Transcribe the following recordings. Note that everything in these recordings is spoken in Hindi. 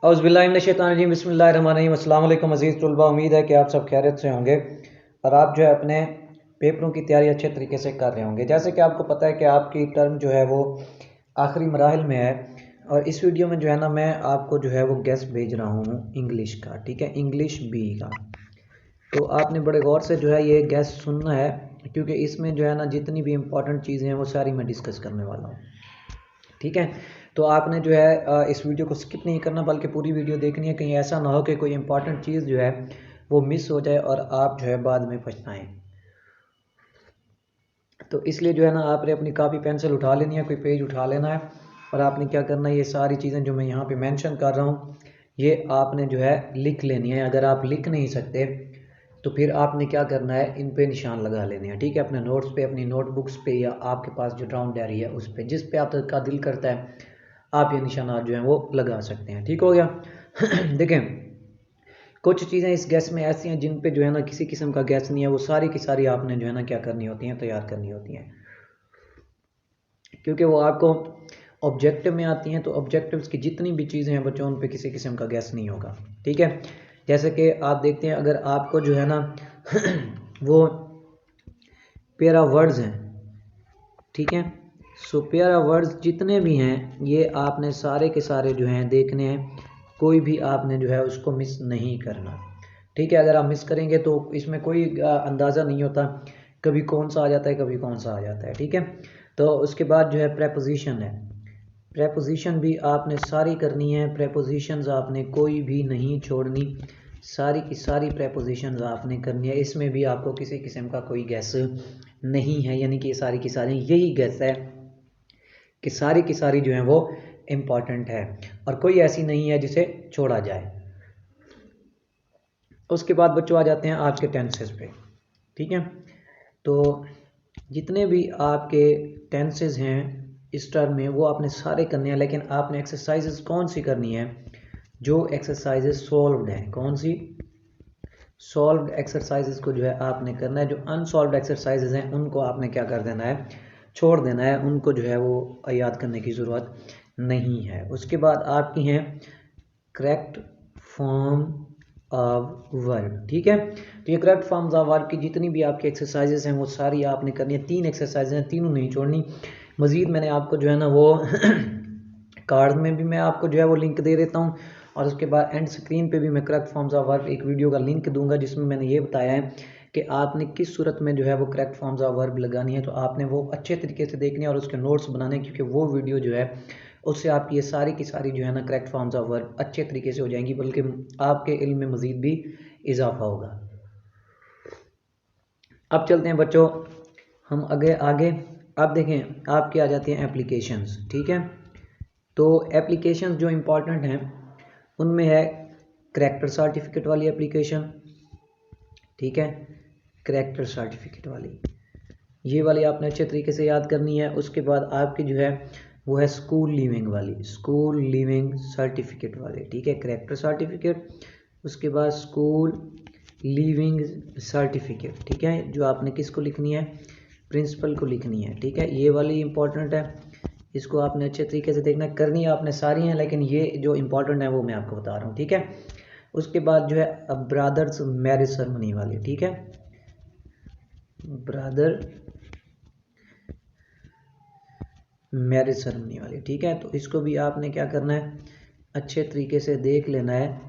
औज़ुबिल्लाहिमिनश्शैतानिर्रजीम बिस्मिल्लाहिर्रहमानिर्रहीम। अस्सलाम वालेकुम अज़ीज़ तलबा, उम्मीद है कि आप सब खैरियत से होंगे और आप जो है अपने पेपरों की तैयारी अच्छे तरीके से कर रहे होंगे। जैसे कि आपको पता है कि आपकी टर्म जो है वो आखिरी मराहिल में है और इस वीडियो में जो है ना मैं आपको जो है वो गेस्ट भेज रहा हूँ इंग्लिश का, ठीक है, इंग्लिश बी का। तो आपने बड़े गौर से जो है ये गेस्ट सुनना है क्योंकि इसमें जो है ना जितनी भी इम्पोर्टेंट चीज़ें हैं वो सारी मैं डिस्कस करने वाला हूँ, ठीक है। तो आपने जो है इस वीडियो को स्किप नहीं करना बल्कि पूरी वीडियो देखनी है, कहीं ऐसा ना हो कि कोई इंपॉर्टेंट चीज़ जो है वो मिस हो जाए और आप जो है बाद में पछताएं। तो इसलिए जो है ना आपने अपनी कापी पेंसिल उठा लेनी है, कोई पेज उठा लेना है और आपने क्या करना है, ये सारी चीज़ें जो मैं यहाँ पे मेंशन कर रहा हूँ ये आपने जो है लिख लेनी है। अगर आप लिख नहीं सकते तो फिर आपने क्या करना है, इन पे निशान लगा लेने हैं, ठीक है, अपने नोट्स पे, अपनी नोटबुक्स पे या आपके पास जो ड्राउन डायरी है उस पे, जिस पे आपका दिल करता है आप ये निशानात जो हैं वो लगा सकते हैं। ठीक हो गया। देखें, कुछ चीज़ें इस गैस में ऐसी हैं जिन पे जो है ना किसी किस्म का गैस नहीं है, वो सारी की सारी आपने जो है ना क्या करनी होती हैं, तैयार करनी होती हैं, क्योंकि वो आपको ऑब्जेक्टिव में आती हैं। तो ऑब्जेक्टिव्स की जितनी भी चीज़ें हैं बच्चों, उन पे किसी किस्म का गैस नहीं होगा, ठीक है। जैसे कि आप देखते हैं, अगर आपको जो है ना वो पेरा वर्ड्स हैं, ठीक है, सो पेरा वर्ड्स जितने भी हैं ये आपने सारे के सारे जो हैं देखने हैं, कोई भी आपने जो है उसको मिस नहीं करना, ठीक है। अगर आप मिस करेंगे तो इसमें कोई अंदाज़ा नहीं होता, कभी कौन सा आ जाता है कभी कौन सा आ जाता है, ठीक है। तो उसके बाद जो है प्रेपोजिशन है, प्रेपोजिशन भी आपने सारी करनी है, प्रेपोजिशंस आपने कोई भी नहीं छोड़नी, सारी की सारी प्रेपोजिशंस आपने करनी है। इसमें भी आपको किसी किस्म का कोई गैस नहीं है, यानी कि सारी की सारी यही गैस है कि सारी की सारी जो है वो इम्पॉर्टेंट है और कोई ऐसी नहीं है जिसे छोड़ा जाए। उसके बाद बच्चों आ जाते हैं आज के टेंसेस पे, ठीक है। तो जितने भी आपके टेंसेस हैं इस टर्म में वो आपने सारे करने हैं, लेकिन आपने एक्सरसाइजेस कौन सी करनी है, जो एक्सरसाइजेस सॉल्व्ड हैं, कौन सी सॉल्व्ड एक्सरसाइजेस को जो है आपने करना है। जो अनसॉल्व्ड एक्सरसाइजेस हैं उनको आपने क्या कर देना है, छोड़ देना है, उनको जो है वो याद करने की ज़रूरत नहीं है। उसके बाद आपकी हैं करेक्ट फॉर्म ऑफ वर्ब, ठीक है। तो ये करेक्ट फॉर्म्स ऑफ वर्ब की जितनी भी आपकी एक्सरसाइजेस हैं वो सारी आपने करनी है। 3 एक्सरसाइजेज हैं, तीनों नहीं छोड़नी। मज़ीद मैंने आपको जो है ना वो कार्ड में भी मैं आपको जो है वो लिंक दे देता हूँ और उसके बाद एंड स्क्रीन पे भी मैं करेक्ट फॉर्म्स ऑफ वर्ब एक वीडियो का लिंक दूंगा जिसमें मैंने ये बताया है कि आपने किस सूरत में जो है वो करेक्ट फॉर्म्स ऑफ वर्ब लगानी है। तो आपने वो अच्छे तरीके से देखनी है और उसके नोट्स बनाने, क्योंकि वो वीडियो जो है उससे आपकी ये सारी की सारी जो है ना करेक्ट फॉर्म्स ऑफ वर्ब अच्छे तरीके से हो जाएंगी, बल्कि आपके इल्म में मज़ीद भी इजाफा होगा। अब चलते हैं बच्चों हम आगे आगे। अब देखें आपके आ जाती हैं एप्लीकेशंस, ठीक है। तो एप्लीकेशंस जो इम्पोर्टेंट हैं उनमें है करैक्टर सर्टिफिकेट वाली एप्लीकेशन, ठीक है, करैक्टर सर्टिफिकेट वाली, ये वाली आपने अच्छे तरीके से याद करनी है। उसके बाद आपकी जो है वो है स्कूल लीविंग वाली, स्कूल लीविंग सर्टिफिकेट वाली, ठीक है, करैक्टर सर्टिफिकेट। उसके बाद स्कूल लीविंग सर्टिफिकेट, ठीक है, जो आपने किसको लिखनी है, प्रिंसिपल को लिखनी है, ठीक है, ये वाली इंपॉर्टेंट है, इसको आपने अच्छे तरीके से देखना, करनी है आपने सारी हैं, लेकिन ये जो इंपॉर्टेंट है वो मैं आपको बता रहा हूँ, ठीक है। उसके बाद जो है ब्रदर्स मैरिज सेरेमनी वाली, ठीक है, ब्रदर मैरिज सेरेमनी वाली, ठीक है। तो इसको भी आपने क्या करना है, अच्छे तरीके से देख लेना है,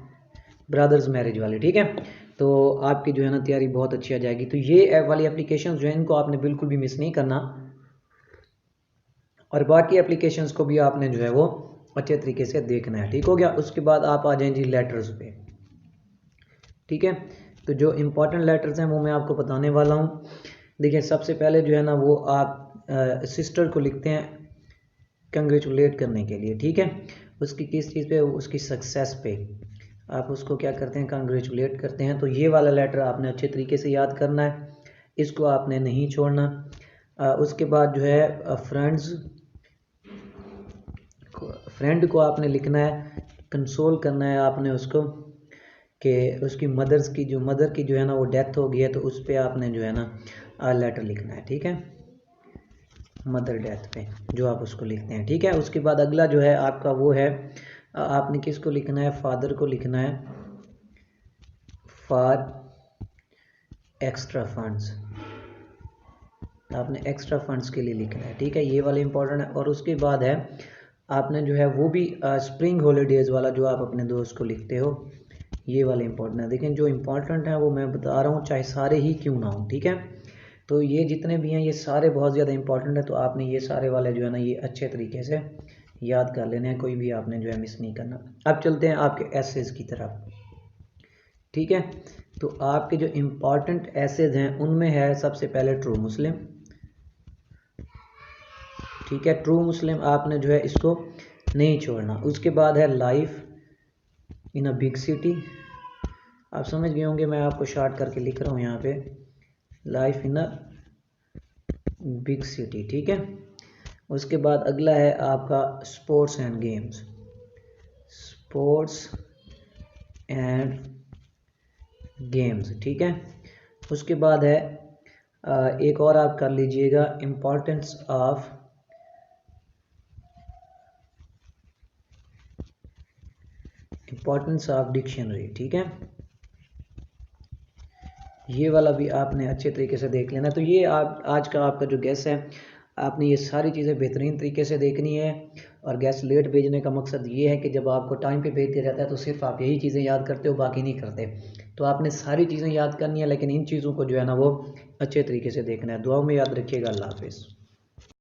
ब्रदर्स मैरिज वाली, ठीक है। तो आपकी जो है ना तैयारी बहुत अच्छी आ जाएगी। तो ये वाली एप्लीकेशन जो है इनको आपने बिल्कुल भी मिस नहीं करना और बाकी एप्लीकेशंस को भी आपने जो है वो अच्छे तरीके से देखना है, ठीक हो गया। उसके बाद आप आ जाएं जी लेटर्स पे, ठीक है। तो जो इम्पोर्टेंट लेटर्स हैं वो मैं आपको बताने वाला हूँ। देखिए सबसे पहले जो है ना वो आप सिस्टर को लिखते हैं कंग्रेचुलेट करने के लिए, ठीक है, उसकी किस चीज़ पे, उसकी सक्सेस पे आप उसको क्या करते हैं, कंग्रेचुलेट करते हैं। तो ये वाला लेटर आपने अच्छे तरीके से याद करना है, इसको आपने नहीं छोड़ना। उसके बाद जो है फ्रेंड को आपने लिखना है, कंसोल करना है आपने उसको कि उसकी मदर की जो है ना वो डेथ हो गई है, तो उस पर आपने जो है ना लेटर लिखना है, ठीक है, मदर डेथ पे जो आप उसको लिखते हैं, ठीक है। उसके बाद अगला जो है आपका वो है आपने किसको लिखना है, फादर को लिखना है फॉर एक्स्ट्रा फंड्स, आपने एक्स्ट्रा फंड्स के लिए लिखना है, ठीक है, ये वाला इंपॉर्टेंट है। और उसके बाद है आपने जो है वो भी स्प्रिंग हॉलीडेज़ वाला जो आप अपने दोस्त को लिखते हो, ये वाला इंपॉर्टेंट है। देखें जो इंपॉर्टेंट है वो मैं बता रहा हूँ, चाहे सारे ही क्यों ना हो, ठीक है। तो ये जितने भी हैं ये सारे बहुत ज़्यादा इंपॉर्टेंट है, तो आपने ये सारे वाले जो है ना ये अच्छे तरीके से याद कर लेने हैं, कोई भी आपने जो है मिस नहीं करना। अब चलते हैं आपके एसेज की तरफ, ठीक है। तो आपके जो इम्पॉर्टेंट एसेज हैं उनमें है सबसे पहले ट्रू मुस्लिम, ठीक है, ट्रू मुस्लिम आपने जो है इसको नहीं छोड़ना। उसके बाद है life in a big city, आप समझ गए होंगे, मैं आपको शॉर्ट करके लिख रहा हूँ यहाँ पे, life in a big city, ठीक है। उसके बाद अगला है आपका sports and games, sports and games, ठीक है। उसके बाद है एक और आप कर लीजिएगा इम्पोर्टेंस ऑफ डिक्शनरी, ठीक है, ये वाला भी आपने अच्छे तरीके से देख लेना। तो ये आप आज का आपका जो गेस है, आपने ये सारी चीज़ें बेहतरीन तरीके से देखनी है। और गैस लेट भेजने का मकसद ये है कि जब आपको टाइम पे भेज दिया जाता है तो सिर्फ आप यही चीज़ें याद करते हो, बाकी नहीं करते। तो आपने सारी चीज़ें याद करनी है, लेकिन इन चीज़ों को जो है ना वो अच्छे तरीके से देखना है। दुआओं में याद रखिएगा। अल्लाह हाफिज़।